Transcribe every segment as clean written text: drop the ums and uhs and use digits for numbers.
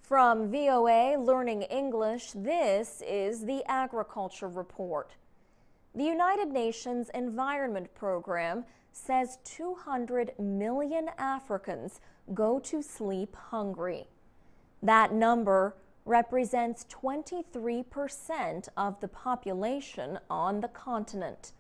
From VOA Learning English, this is the Agriculture Report. The United Nations Environment Program says 200 million Africans go to sleep hungry. That number represents 23% of the population on the continent.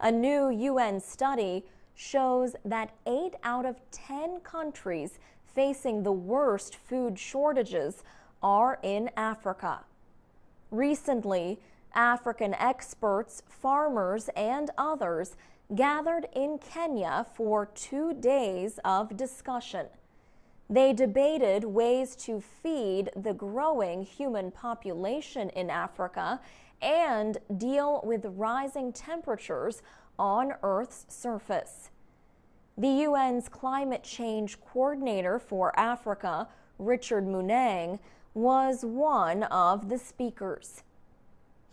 A new UN study shows that 8 out of 10 countries facing the worst food shortages are in Africa. Recently, African experts, farmers, and others gathered in Kenya for 2 days of discussion. They debated ways to feed the growing human population in Africa and deal with rising temperatures on Earth's surface. The UN's climate change coordinator for Africa, Richard Muneng, was one of the speakers.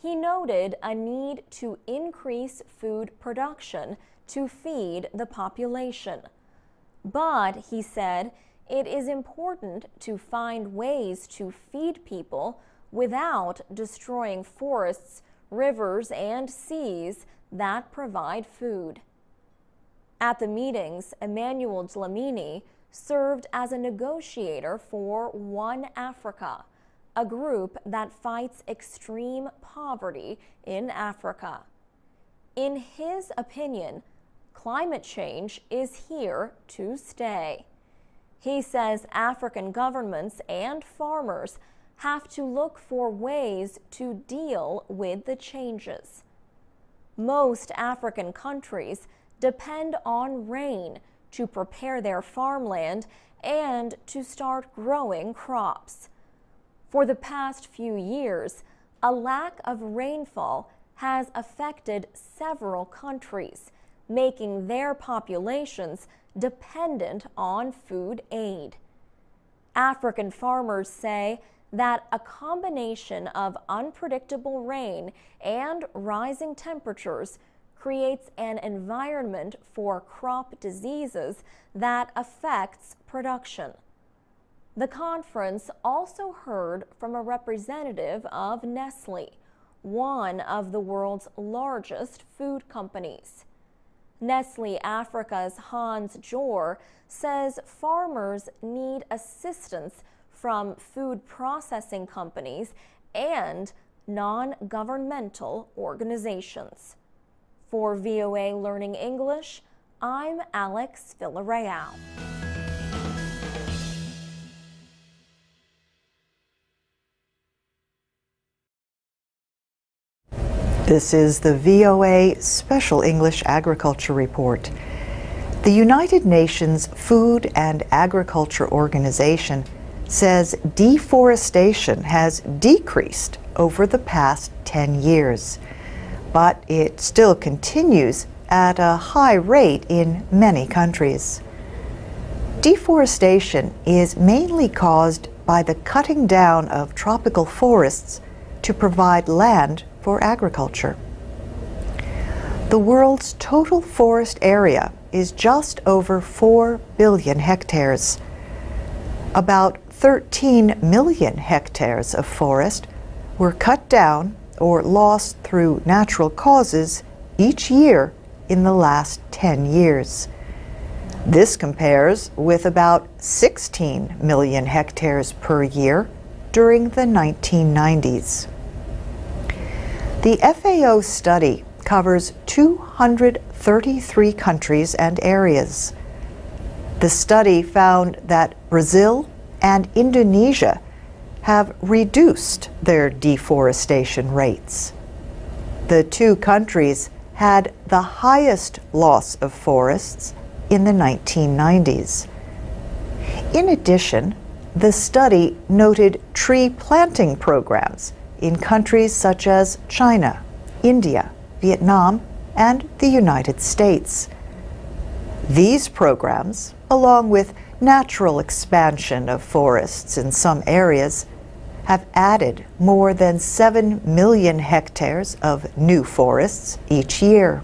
He noted a need to increase food production to feed the population. But, he said, it is important to find ways to feed people without destroying forests, rivers, and seas that provide food. At the meetings, Emmanuel Dlamini served as a negotiator for One Africa, a group that fights extreme poverty in Africa. In his opinion, climate change is here to stay. He says African governments and farmers have to look for ways to deal with the changes. Most African countries depend on rain to prepare their farmland and to start growing crops. For the past few years, a lack of rainfall has affected several countries, making their populations dependent on food aid. African farmers say that a combination of unpredictable rain and rising temperatures creates an environment for crop diseases that affects production. The conference also heard from a representative of Nestle, one of the world's largest food companies. Nestle Africa's Hans Jor says farmers need assistance from food processing companies and non-governmental organizations. For VOA Learning English, I'm Alex Villarreal. This is the VOA Special English Agriculture Report. The United Nations Food and Agriculture Organization says deforestation has decreased over the past 10 years. But it still continues at a high rate in many countries. Deforestation is mainly caused by the cutting down of tropical forests to provide land for agriculture. The world's total forest area is just over 4 billion hectares. About 13 million hectares of forest were cut down or lost through natural causes each year in the last 10 years. This compares with about 16 million hectares per year during the 1990s. The FAO study covers 233 countries and areas. The study found that Brazil and Indonesia have reduced their deforestation rates. The two countries had the highest loss of forests in the 1990s. In addition, the study noted tree planting programs in countries such as China, India, Vietnam, and the United States. These programs, along with natural expansion of forests in some areas, have added more than 7 million hectares of new forests each year.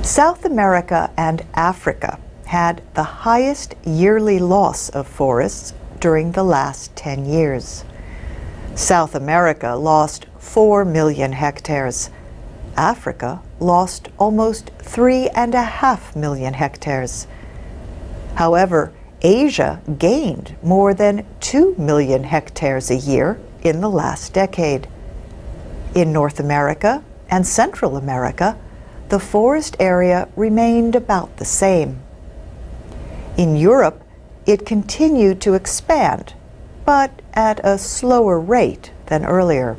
South America and Africa had the highest yearly loss of forests during the last 10 years. South America lost 4 million hectares. Africa lost almost 3.5 million hectares. However, Asia gained more than 2 million hectares a year in the last decade. In North America and Central America, the forest area remained about the same. In Europe, it continued to expand, but at a slower rate than earlier.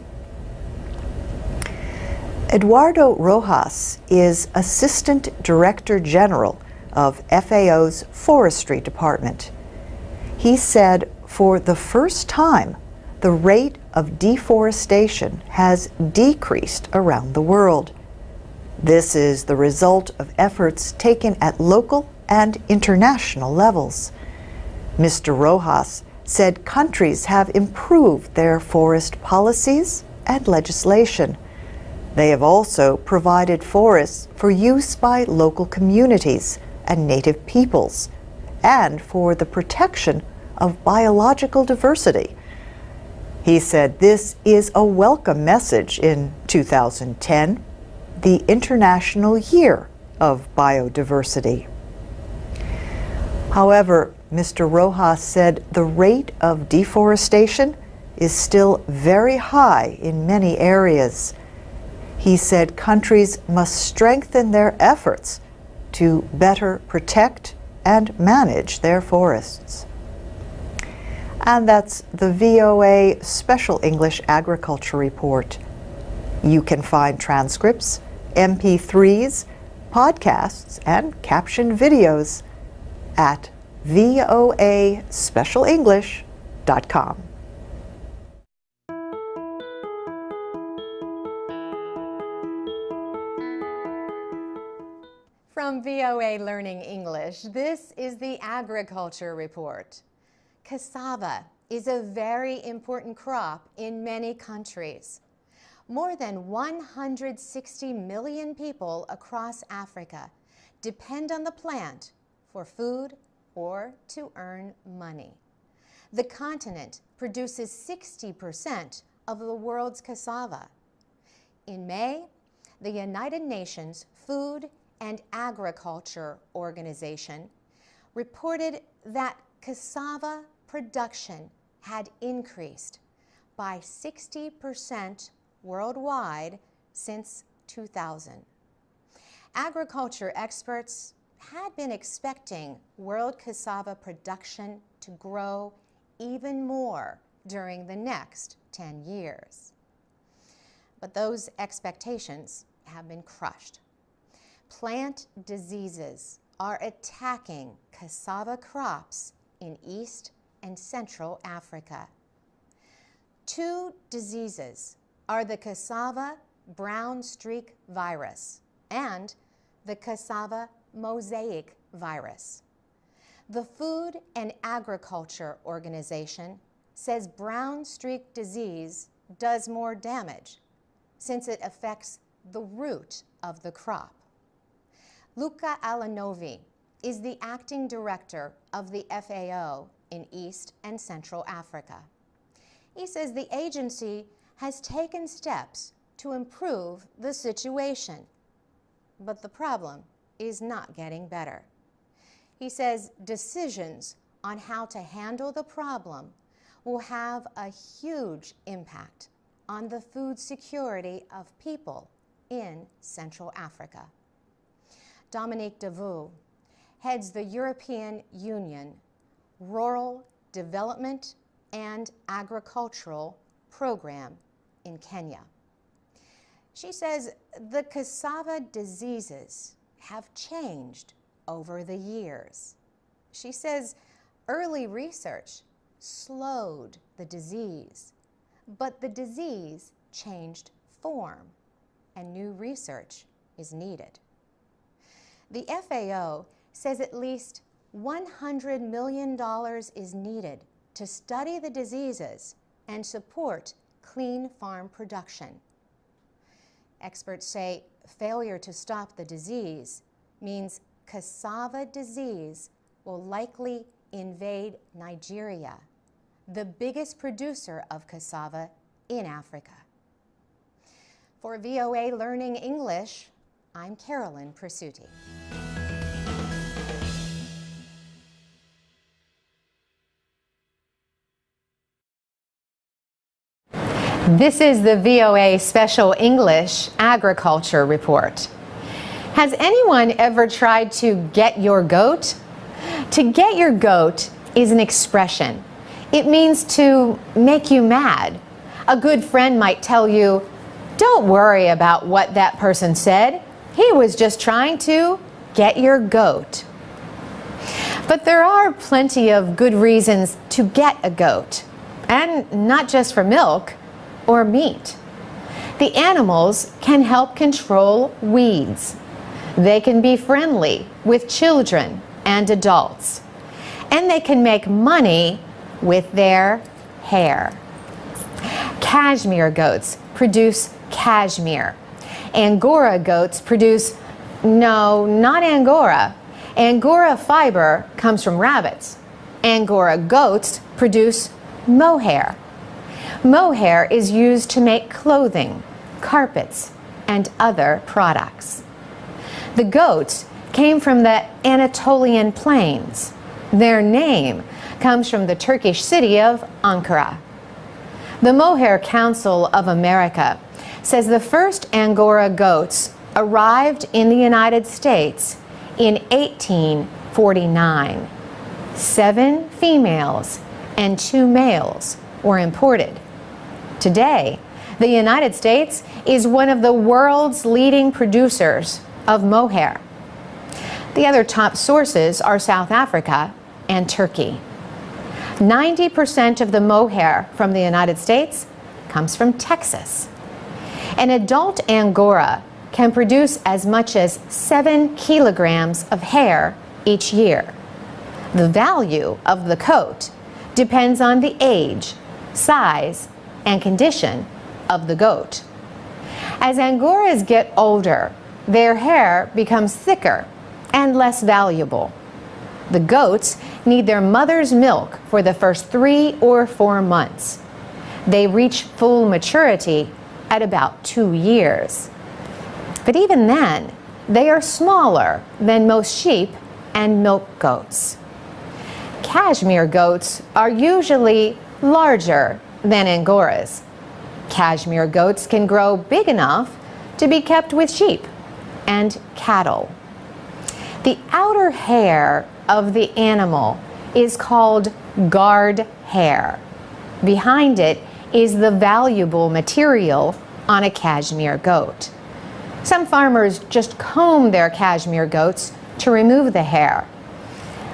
Eduardo Rojas is Assistant Director General of FAO's Forestry Department. He said for the first time, the rate of deforestation has decreased around the world. This is the result of efforts taken at local and international levels. Mr. Rojas said countries have improved their forest policies and legislation. They have also provided forests for use by local communities and native peoples, and for the protection of biological diversity. He said this is a welcome message in 2010, the International Year of Biodiversity. However, Mr. Rojas said the rate of deforestation is still very high in many areas. He said countries must strengthen their efforts to better protect and manage their forests. And that's the VOA Special English Agriculture Report. You can find transcripts, MP3s, podcasts, and captioned videos at voaspecialenglish.com. From VOA Learning English, this is the Agriculture Report. Cassava is a very important crop in many countries. More than 160 million people across Africa depend on the plant for food or to earn money. The continent produces 60% of the world's cassava. In May, the United Nations Food and Agriculture Organization reported that cassava production had increased by 60% worldwide since 2000. Agriculture experts had been expecting world cassava production to grow even more during the next 10 years. But those expectations have been crushed. Plant diseases are attacking cassava crops in East and Central Africa. Two diseases are the cassava brown streak virus and the cassava mosaic virus. The Food and Agriculture Organization says brown streak disease does more damage since it affects the root of the crop. Luca Alanovi is the acting director of the FAO in East and Central Africa. He says the agency has taken steps to improve the situation, but the problem is not getting better. He says decisions on how to handle the problem will have a huge impact on the food security of people in Central Africa. Dominique Devou heads the European Union Rural Development and Agricultural Program in Kenya. She says the cassava diseases have changed over the years. She says early research slowed the disease, but the disease changed form and new research is needed. The FAO says at least $100 million is needed to study the diseases and support clean farm production. Experts say failure to stop the disease means cassava disease will likely invade Nigeria the biggest producer of cassava in Africa. For VOA Learning English, I'm Carolyn Presutti. This is the VOA Special English Agriculture Report. Has anyone ever tried to get your goat? To get your goat is an expression. It means to make you mad. A good friend might tell you, "Don't worry about what that person said. He was just trying to get your goat." But there are plenty of good reasons to get a goat, and not just for milk or meat. The animals can help control weeds. They can be friendly with children and adults. And they can make money with their hair. Cashmere goats produce cashmere. Angora goats produce, no, not Angora. Angora fiber comes from rabbits. Angora goats produce mohair. Mohair is used to make clothing, carpets, and other products. The goats came from the Anatolian plains. Their name comes from the Turkish city of Ankara. The Mohair Council of America says the first Angora goats arrived in the United States in 1849. 7 females and 2 males were imported. Today, the United States is one of the world's leading producers of mohair. The other top sources are South Africa and Turkey. 90% of the mohair from the United States comes from Texas. An adult Angora can produce as much as 7 kilograms of hair each year. The value of the coat depends on the age, size, and condition of the goat. As Angoras get older, their hair becomes thicker and less valuable. The goats need their mother's milk for the first 3 or 4 months. They reach full maturity at about 2 years. But even then, they are smaller than most sheep and milk goats. Cashmere goats are usually larger than Angoras. Cashmere goats can grow big enough to be kept with sheep and cattle. The outer hair of the animal is called guard hair. Behind it is the valuable material on a cashmere goat. Some farmers just comb their cashmere goats to remove the hair.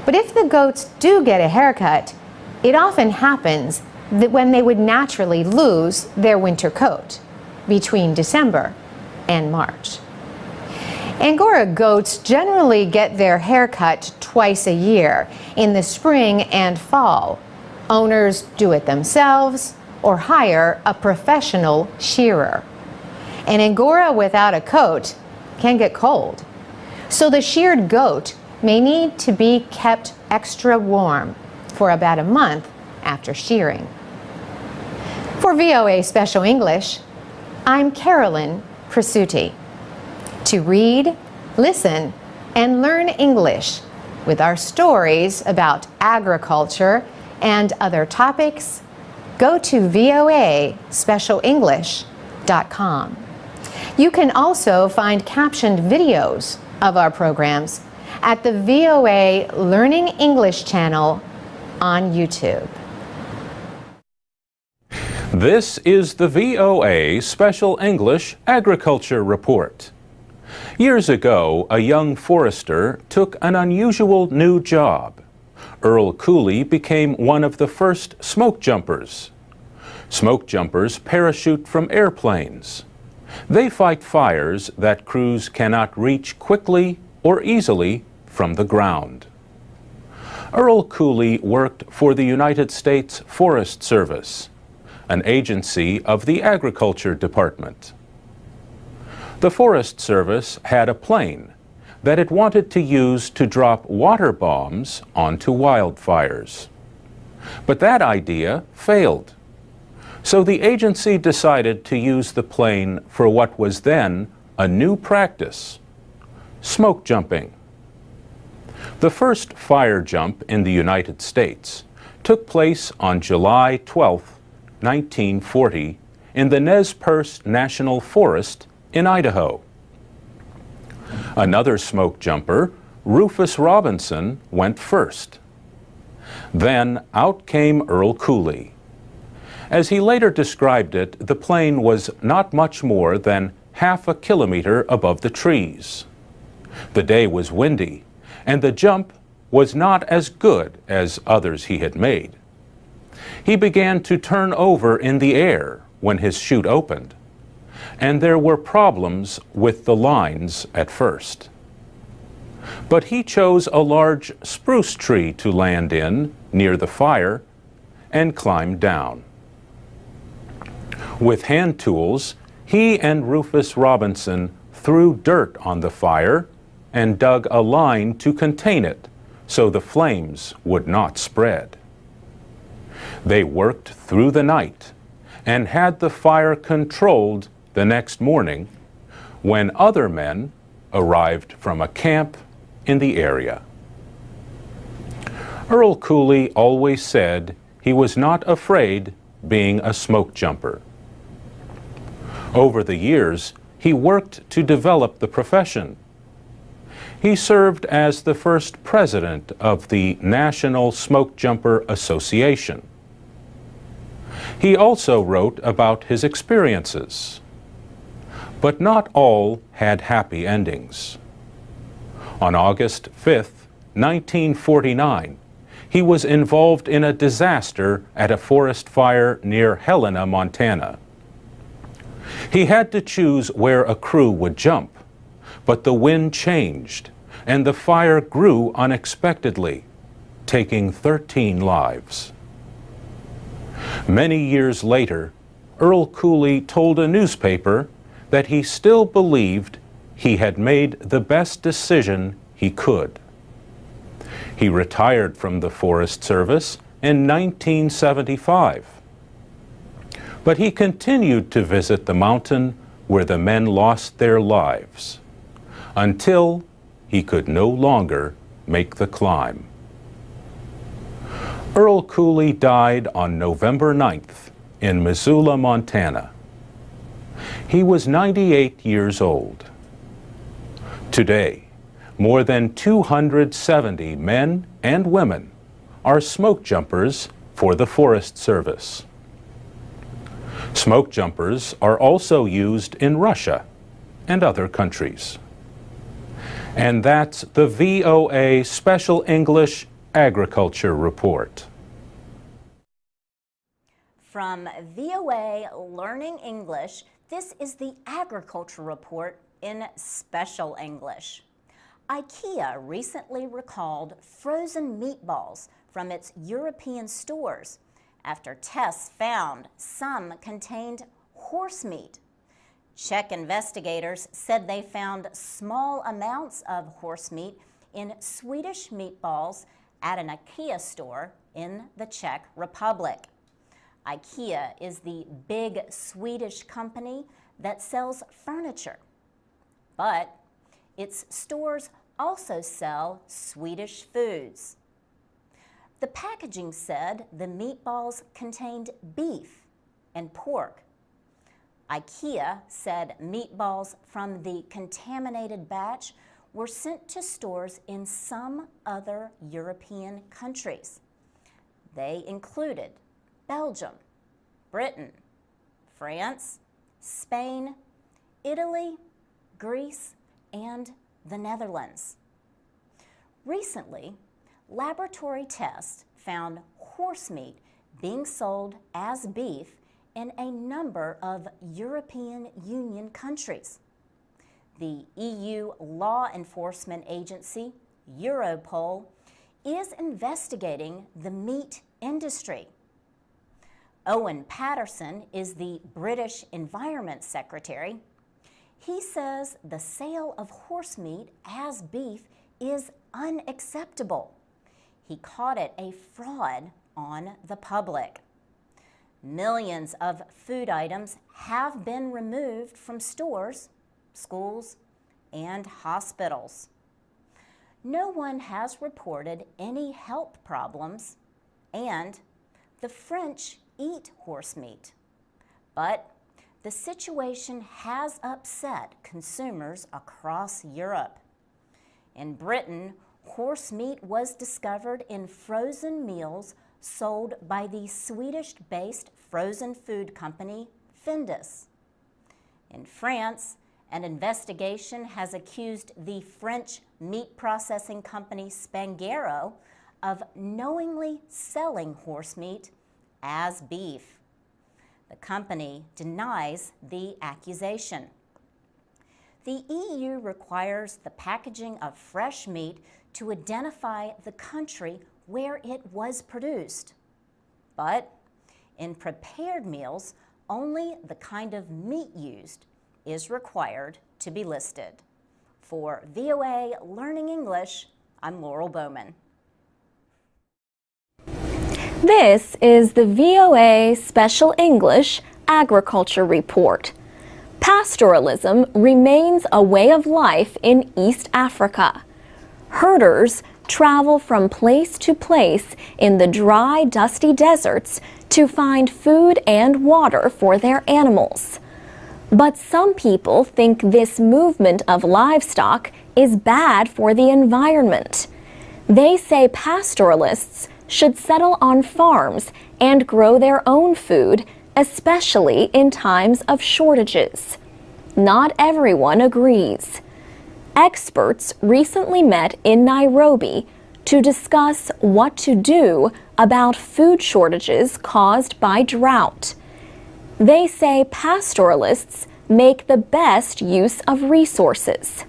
But if the goats do get a haircut, it often happens that when they would naturally lose their winter coat between December and March. Angora goats generally get their hair cut twice a year, in the spring and fall. Owners do it themselves or hire a professional shearer. An Angora without a coat can get cold, so the sheared goat may need to be kept extra warm for about a month after shearing. For VOA Special English, I'm Carolyn Presutti. To read, listen, and learn English with our stories about agriculture and other topics, go to voaspecialenglish.com. You can also find captioned videos of our programs at the VOA Learning English channel on YouTube. This is the VOA Special English Agriculture Report. Years ago, a young forester took an unusual new job. Earl Cooley became one of the first smoke jumpers. Smoke jumpers parachute from airplanes. They fight fires that crews cannot reach quickly or easily from the ground. Earl Cooley worked for the United States Forest Service, an agency of the Agriculture Department. The Forest Service had a plane that it wanted to use to drop water bombs onto wildfires. But that idea failed. So the agency decided to use the plane for what was then a new practice: smoke jumping. The first fire jump in the United States took place on July 12, 1940, in the Nez Perce National Forest in Idaho. Another smoke jumper, Rufus Robinson, went first. Then out came Earl Cooley. As he later described it, the plane was not much more than half a kilometer above the trees. The day was windy, and the jump was not as good as others he had made. He began to turn over in the air when his chute opened, and there were problems with the lines at first. But he chose a large spruce tree to land in near the fire and climbed down. With hand tools, he and Rufus Robinson threw dirt on the fire and dug a line to contain it so the flames would not spread. They worked through the night and had the fire controlled the next morning when other men arrived from a camp in the area. Earl Cooley always said he was not afraid being a smoke jumper. Over the years, he worked to develop the profession. He served as the first president of the National Smoke Jumper Association. He also wrote about his experiences. But not all had happy endings. On August 5, 1949, he was involved in a disaster at a forest fire near Helena, Montana. He had to choose where a crew would jump, but the wind changed and the fire grew unexpectedly, taking 13 lives. Many years later, Earl Cooley told a newspaper that he still believed he had made the best decision he could. He retired from the Forest Service in 1975. But he continued to visit the mountain where the men lost their lives until he could no longer make the climb. Earl Cooley died on November 9th in Missoula, Montana. He was 98 years old. Today, more than 270 men and women are smoke jumpers for the Forest Service. Smoke jumpers are also used in Russia and other countries. And that's the VOA Special English Agriculture Report. From VOA Learning English, this is the Agriculture Report in Special English. IKEA recently recalled frozen meatballs from its European stores after tests found some contained horse meat. Czech investigators said they found small amounts of horse meat in Swedish meatballs at an IKEA store in the Czech Republic. IKEA is the big Swedish company that sells furniture, but its stores also sell Swedish foods. The packaging said the meatballs contained beef and pork. IKEA said meatballs from the contaminated batch were sent to stores in some other European countries. They included Belgium, Britain, France, Spain, Italy, Greece, and the Netherlands. Recently, laboratory tests found horse meat being sold as beef in a number of European Union countries. The EU law enforcement agency, Europol, is investigating the meat industry. Owen Patterson is the British Environment Secretary. He says the sale of horse meat as beef is unacceptable. He called it a fraud on the public. Millions of food items have been removed from stores, schools, and hospitals. No one has reported any health problems, and the French eat horse meat. But the situation has upset consumers across Europe. In Britain, horse meat was discovered in frozen meals sold by the Swedish-based frozen food company Findus. In France, an investigation has accused the French meat processing company Spanghero of knowingly selling horse meat as beef. The company denies the accusation. The EU requires the packaging of fresh meat to identify the country where it was produced. But in prepared meals, only the kind of meat used is required to be listed. For VOA Learning English, I'm Laurel Bowman. This is the VOA Special English Agriculture Report. Pastoralism remains a way of life in East Africa. Herders travel from place to place in the dry, dusty deserts to find food and water for their animals. But some people think this movement of livestock is bad for the environment. They say pastoralists should settle on farms and grow their own food, especially in times of shortages. Not everyone agrees. Experts recently met in Nairobi to discuss what to do about food shortages caused by drought. They say pastoralists make the best use of resources.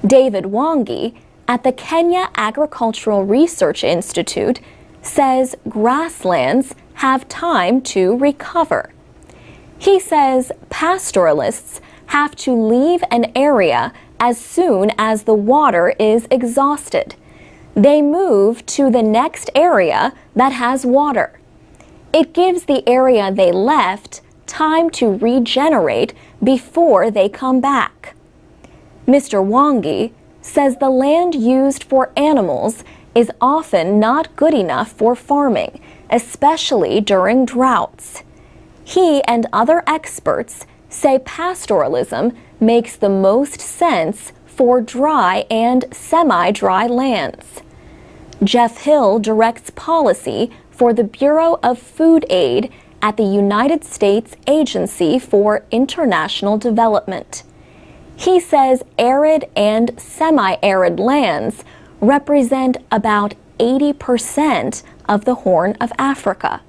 David Wangi at the Kenya Agricultural Research Institute says grasslands have time to recover. He says pastoralists have to leave an area as soon as the water is exhausted. They move to the next area that has water. It gives the area they left time to regenerate before they come back. Mr. Wangi says the land used for animals is often not good enough for farming, especially during droughts. He and other experts say pastoralism makes the most sense for dry and semi-dry lands. Jeff Hill directs policy for the Bureau of Food Aid at the United States Agency for International Development. He says arid and semi-arid lands represent about 80% of the Horn of Africa.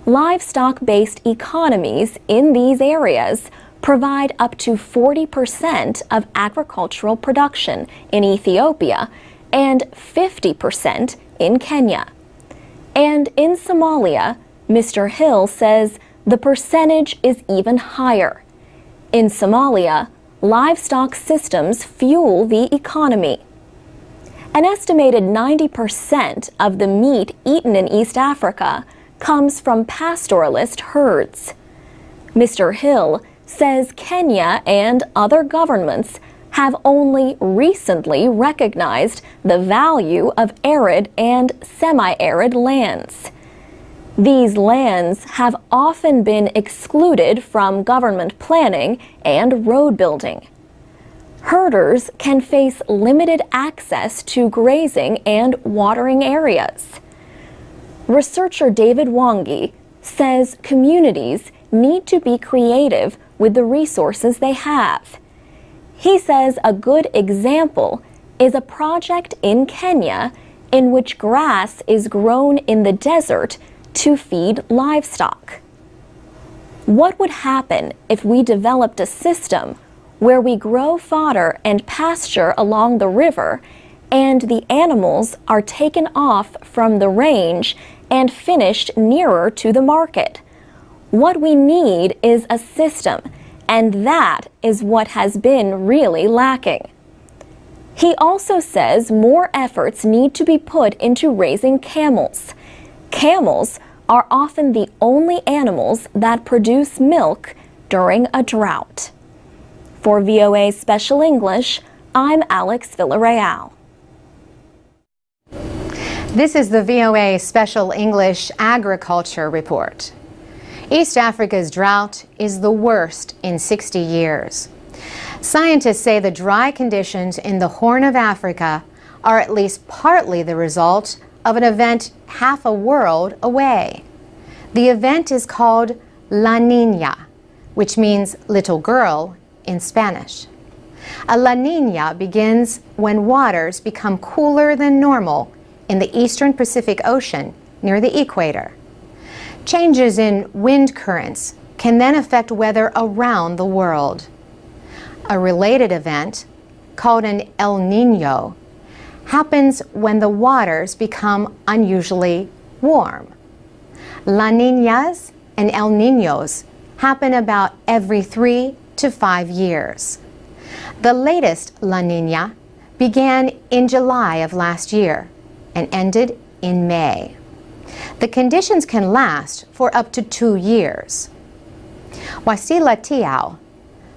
Livestock-based economies in these areas provide up to 40% of agricultural production in Ethiopia and 50% in Kenya. And in Somalia, Mr. Hill says the percentage is even higher. In Somalia, livestock systems fuel the economy. An estimated 90% of the meat eaten in East Africa comes from pastoralist herds. Mr. Hill says Kenya and other governments have only recently recognized the value of arid and semi-arid lands. These lands have often been excluded from government planning and road building. Herders can face limited access to grazing and watering areas. Researcher David Wangi says communities need to be creative with the resources they have. He says a good example is a project in Kenya in which grass is grown in the desert to feed livestock. What would happen if we developed a system where we grow fodder and pasture along the river and the animals are taken off from the range and finished nearer to the market? What we need is a system, and that is what has been really lacking. He also says more efforts need to be put into raising camels. Camels are often the only animals that produce milk during a drought. For VOA Special English, I'm Alex Villarreal. This is the VOA Special English Agriculture Report. East Africa's drought is the worst in 60 years. Scientists say the dry conditions in the Horn of Africa are at least partly the result of an event half a world away. The event is called La Niña, which means little girl in Spanish. A La Niña begins when waters become cooler than normal in the eastern Pacific Ocean near the equator. Changes in wind currents can then affect weather around the world. A related event, called an El Niño, happens when the waters become unusually warm. La Niñas and El Niños happen about every 3 to 5 years. The latest La Niña began in July of last year and ended in May. The conditions can last for up to 2 years. Wasila Tiao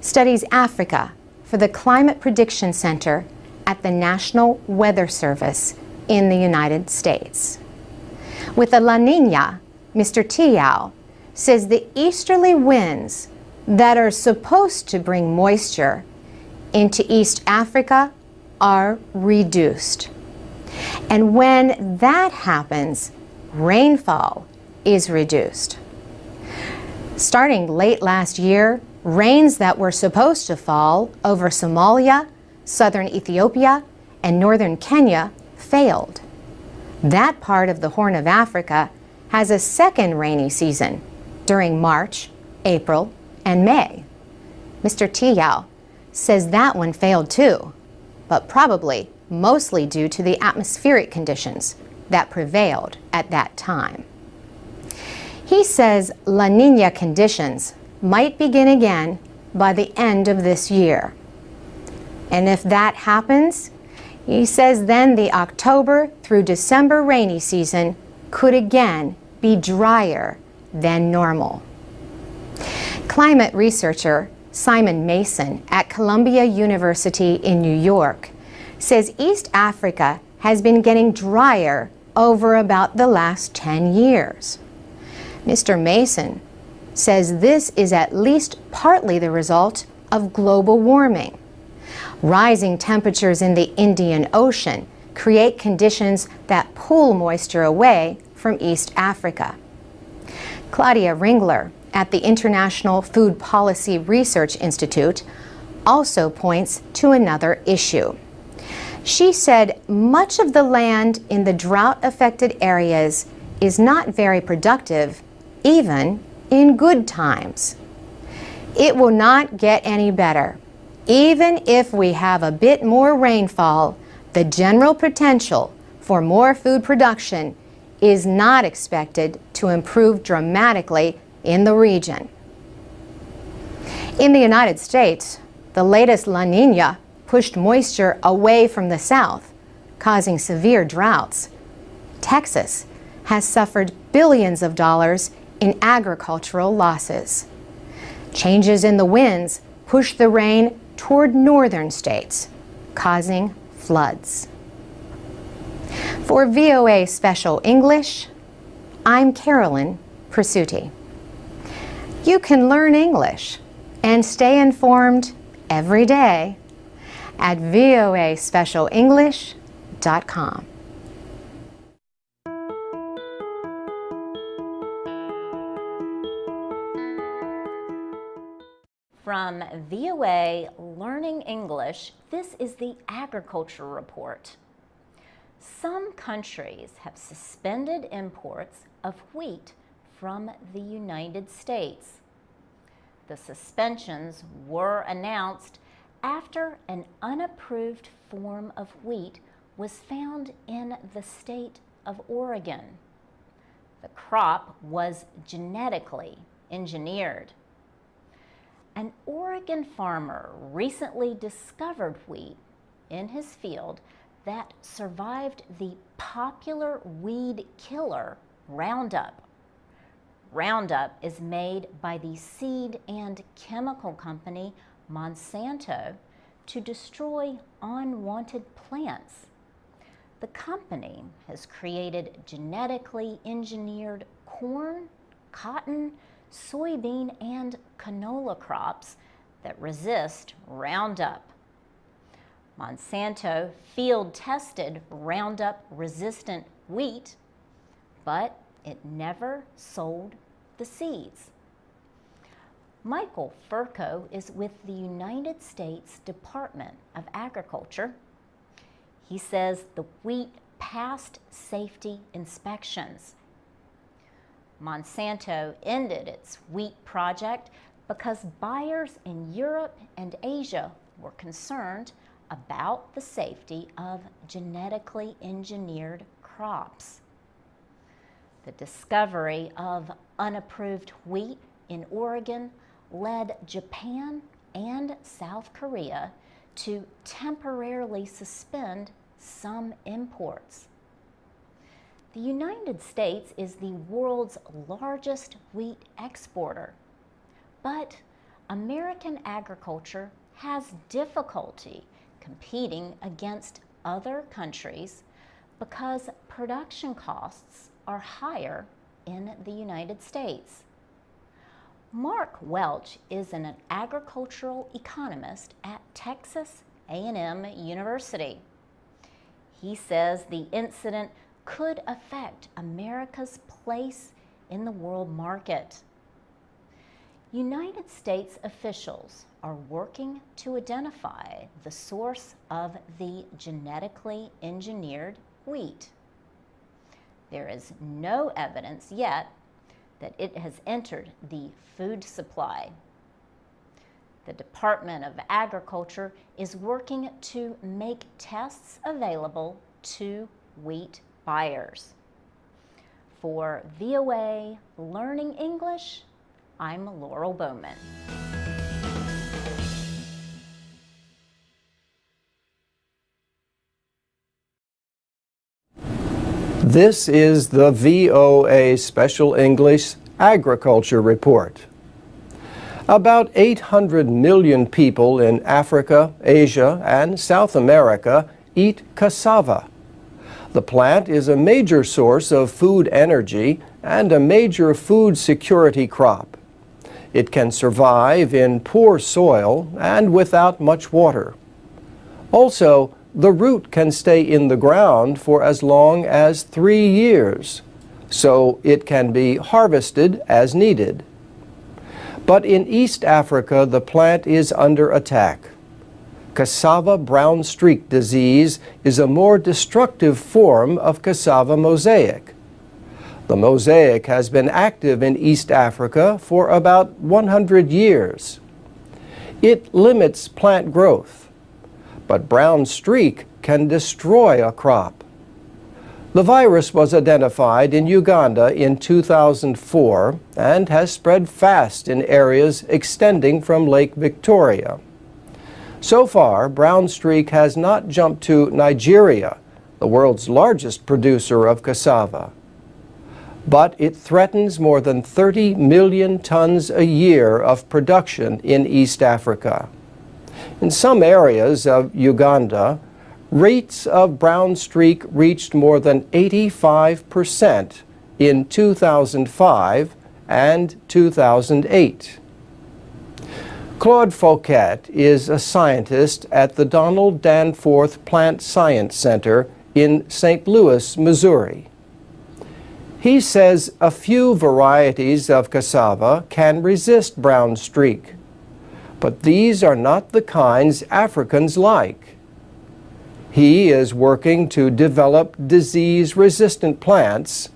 studies Africa for the Climate Prediction Center at the National Weather Service in the United States. With the La Niña, Mr. Tiao says the easterly winds that are supposed to bring moisture into East Africa are reduced. And when that happens, rainfall is reduced. Starting late last year, rains that were supposed to fall over Somalia, southern Ethiopia, and northern Kenya failed. That part of the Horn of Africa has a second rainy season during March, April, and May. Mr. Tiao says that one failed too, but probably mostly due to the atmospheric conditions that prevailed at that time. He says La Niña conditions might begin again by the end of this year. And if that happens, he says then the October through December rainy season could again be drier than normal. Climate researcher Simon Mason at Columbia University in New York says East Africa has been getting drier over about the last 10 years. Mr. Mason says this is at least partly the result of global warming. Rising temperatures in the Indian Ocean create conditions that pull moisture away from East Africa. Claudia Ringler at the International Food Policy Research Institute also points to another issue. She said much of the land in the drought-affected areas is not very productive, even in good times. It will not get any better. Even if we have a bit more rainfall, the general potential for more food production is not expected to improve dramatically in the region. In the United States, the latest La Niña pushed moisture away from the south, causing severe droughts. Texas has suffered billions of dollars in agricultural losses. Changes in the winds pushed the rain toward northern states, causing floods. For VOA Special English, I'm Carolyn Presutti. You can learn English and stay informed every day at voaspecialenglish.com. From VOA Learning English, this is the Agriculture Report. Some countries have suspended imports of wheat from the United States. The suspensions were announced after an unapproved form of wheat was found in the state of Oregon. The crop was genetically engineered. An Oregon farmer recently discovered wheat in his field that survived the popular weed killer Roundup. Roundup is made by the seed and chemical company Monsanto to destroy unwanted plants. The company has created genetically engineered corn, cotton, soybean, and canola crops that resist Roundup. Monsanto field-tested Roundup-resistant wheat, but it never sold the seeds. Michael Furco is with the United States Department of Agriculture. He says the wheat passed safety inspections. Monsanto ended its wheat project because buyers in Europe and Asia were concerned about the safety of genetically engineered crops. The discovery of unapproved wheat in Oregon led Japan and South Korea to temporarily suspend some imports. The United States is the world's largest wheat exporter, but American agriculture has difficulty competing against other countries because production costs are higher in the United States. Mark Welch is an agricultural economist at Texas A&M University. He says the incident could affect America's place in the world market. United States officials are working to identify the source of the genetically engineered wheat. There is no evidence yet that it has entered the food supply. The Department of Agriculture is working to make tests available to wheat buyers. For VOA Learning English, I'm Laurel Bowman. This is the VOA Special English Agriculture Report. About 800 million people in Africa, Asia, and South America eat cassava. The plant is a major source of food energy and a major food security crop. It can survive in poor soil and without much water. Also, the root can stay in the ground for as long as 3 years, so it can be harvested as needed. But in East Africa, the plant is under attack. Cassava brown streak disease is a more destructive form of cassava mosaic. The mosaic has been active in East Africa for about 100 years. It limits plant growth, but brown streak can destroy a crop. The virus was identified in Uganda in 2004 and has spread fast in areas extending from Lake Victoria. So far, brown streak has not jumped to Nigeria, the world's largest producer of cassava. But it threatens more than 30 million tons a year of production in East Africa. In some areas of Uganda, rates of brown streak reached more than 85% in 2005 and 2008. Claude Fouquet is a scientist at the Donald Danforth Plant Science Center in St. Louis, Missouri. He says a few varieties of cassava can resist brown streak, but these are not the kinds Africans like. He is working to develop disease-resistant plants,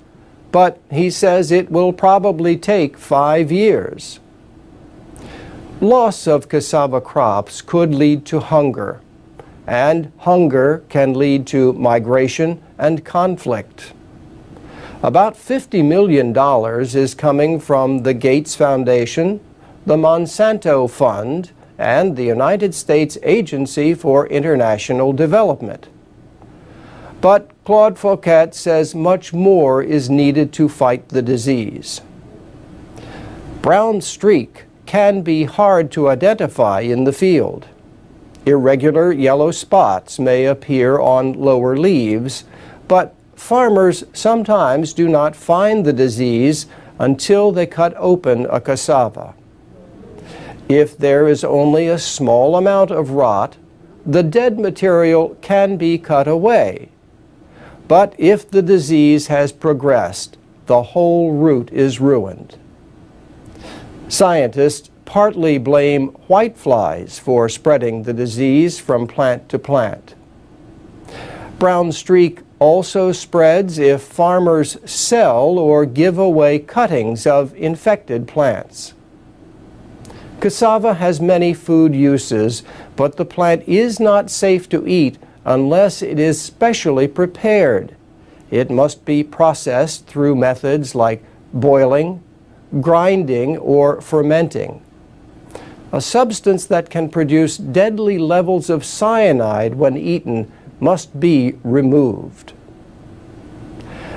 but he says it will probably take 5 years. Loss of cassava crops could lead to hunger, and hunger can lead to migration and conflict. About $50 million is coming from the Gates Foundation, the Monsanto Fund, and the United States Agency for International Development. But Claude Fouquet says much more is needed to fight the disease. Brown streak can be hard to identify in the field. Irregular yellow spots may appear on lower leaves, but farmers sometimes do not find the disease until they cut open a cassava. If there is only a small amount of rot, the dead material can be cut away. But if the disease has progressed, the whole root is ruined. Scientists partly blame whiteflies for spreading the disease from plant to plant. Brown streak also spreads if farmers sell or give away cuttings of infected plants. Cassava has many food uses, but the plant is not safe to eat unless it is specially prepared. It must be processed through methods like boiling, grinding, or fermenting. A substance that can produce deadly levels of cyanide when eaten must be removed.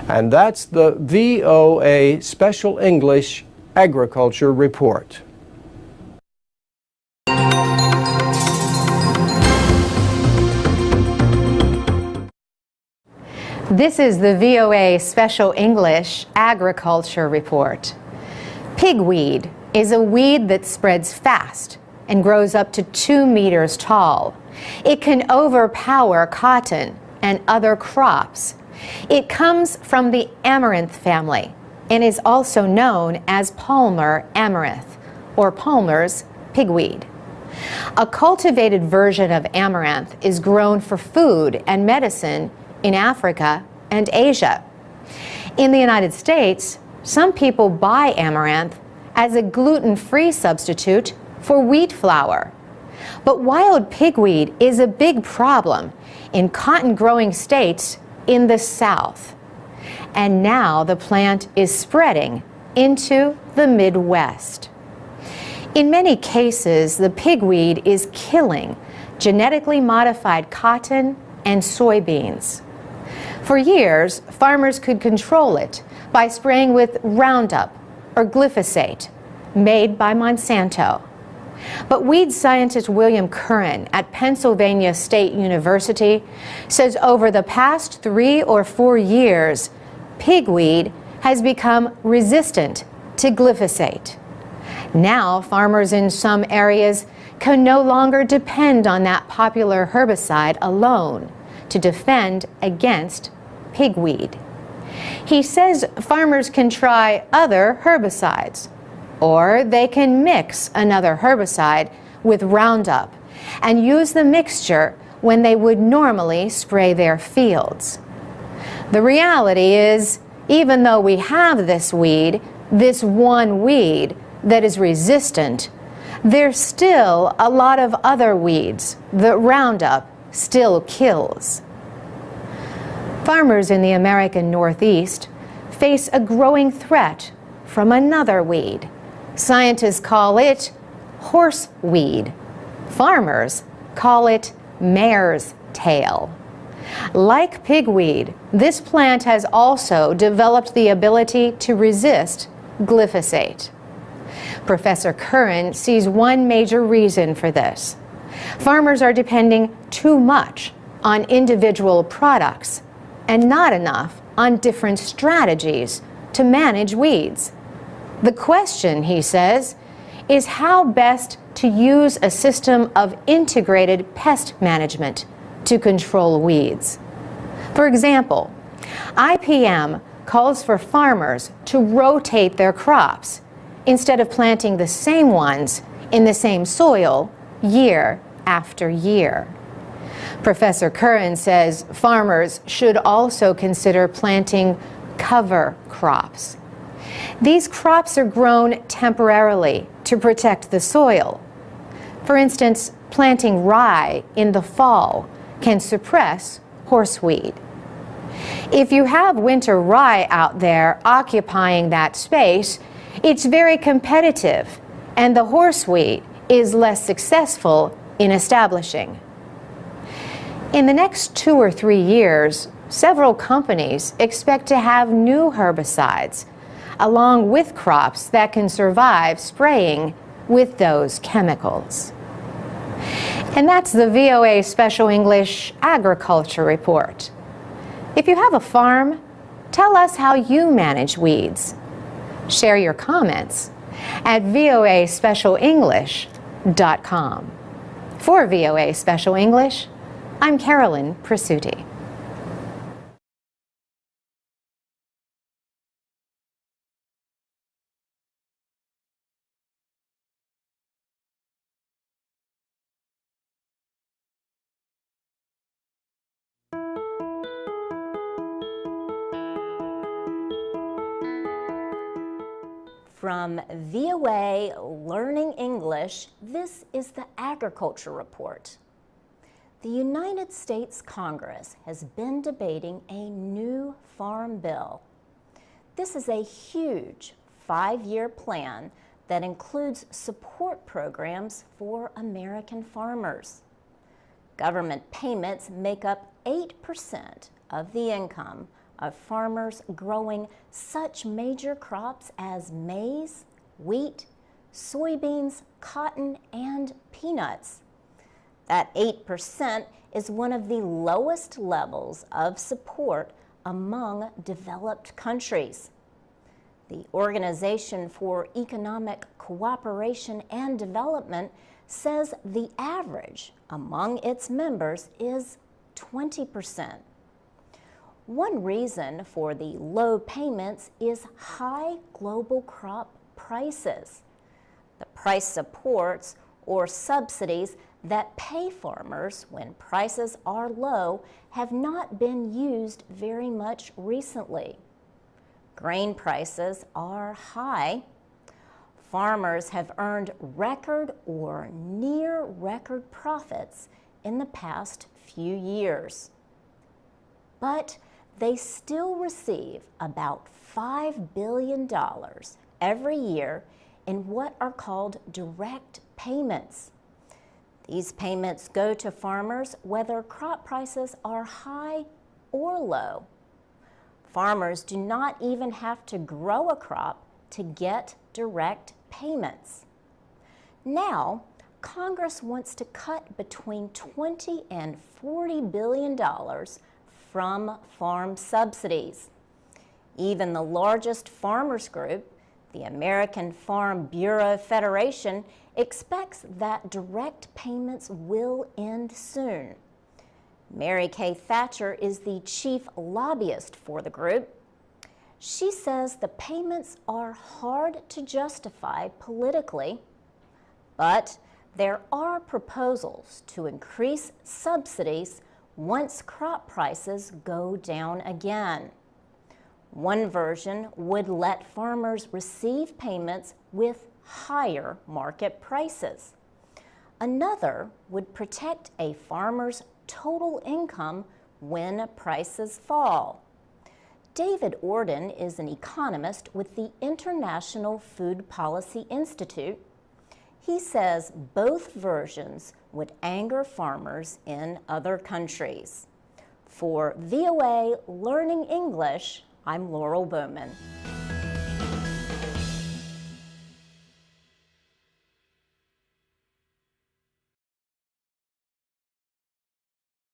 And that's the VOA Special English Agriculture Report. This is the VOA Special English Agriculture Report. Pigweed is a weed that spreads fast and grows up to 2 meters tall. It can overpower cotton and other crops. It comes from the amaranth family and is also known as Palmer amaranth, or Palmer's pigweed. A cultivated version of amaranth is grown for food and medicine in Africa and Asia. In the United States, some people buy amaranth as a gluten-free substitute for wheat flour. But wild pigweed is a big problem in cotton-growing states in the South. And now the plant is spreading into the Midwest. In many cases, the pigweed is killing genetically modified cotton and soybeans. For years, farmers could control it by spraying with Roundup or glyphosate, made by Monsanto. But weed scientist William Curran at Pennsylvania State University says over the past 3 or 4 years, pigweed has become resistant to glyphosate. Now, farmers in some areas can no longer depend on that popular herbicide alone to defend against pigweed. He says farmers can try other herbicides, or they can mix another herbicide with Roundup and use the mixture when they would normally spray their fields. The reality is, even though we have this weed, this one weed that is resistant, there's still a lot of other weeds that Roundup still kills. Farmers in the American Northeast face a growing threat from another weed. Scientists call it horseweed. Farmers call it mare's tail. Like pigweed, this plant has also developed the ability to resist glyphosate. Professor Curran sees one major reason for this. Farmers are depending too much on individual products and not enough on different strategies to manage weeds. The question, he says, is how best to use a system of integrated pest management to control weeds. For example, IPM calls for farmers to rotate their crops instead of planting the same ones in the same soil year after year. Professor Curran says farmers should also consider planting cover crops. These crops are grown temporarily to protect the soil. For instance, planting rye in the fall can suppress horseweed. If you have winter rye out there occupying that space, it's very competitive, and the horseweed is less successful in establishing. In the next 2 or 3 years, several companies expect to have new herbicides, along with crops that can survive spraying with those chemicals. And that's the VOA Special English Agriculture Report. If you have a farm, tell us how you manage weeds. Share your comments at voaspecialenglish.com. For VOA Special English, I'm Carolyn Prasuti. From VOA Learning English, this is the Agriculture Report. The United States Congress has been debating a new farm bill. This is a huge 5-year plan that includes support programs for American farmers. Government payments make up 8% of the income of farmers growing such major crops as maize, wheat, soybeans, cotton, and peanuts. That 8% is one of the lowest levels of support among developed countries. The Organization for Economic Cooperation and Development says the average among its members is 20%. One reason for the low payments is high global crop prices. The price supports or subsidies that pay farmers when prices are low have not been used very much recently. Grain prices are high. Farmers have earned record or near record profits in the past few years. But they still receive about $5 billion every year in what are called direct payments. These payments go to farmers whether crop prices are high or low. Farmers do not even have to grow a crop to get direct payments. Now, Congress wants to cut between $20 and $40 billion from farm subsidies. Even the largest farmers group, the American Farm Bureau Federation, expects that direct payments will end soon. Mary Kay Thatcher is the chief lobbyist for the group. She says the payments are hard to justify politically, but there are proposals to increase subsidies once crop prices go down again. One version would let farmers receive payments with higher market prices. Another would protect a farmer's total income when prices fall. David Orden is an economist with the International Food Policy Institute. He says both versions would anger farmers in other countries. For VOA Learning English, I'm Laurel Bowman.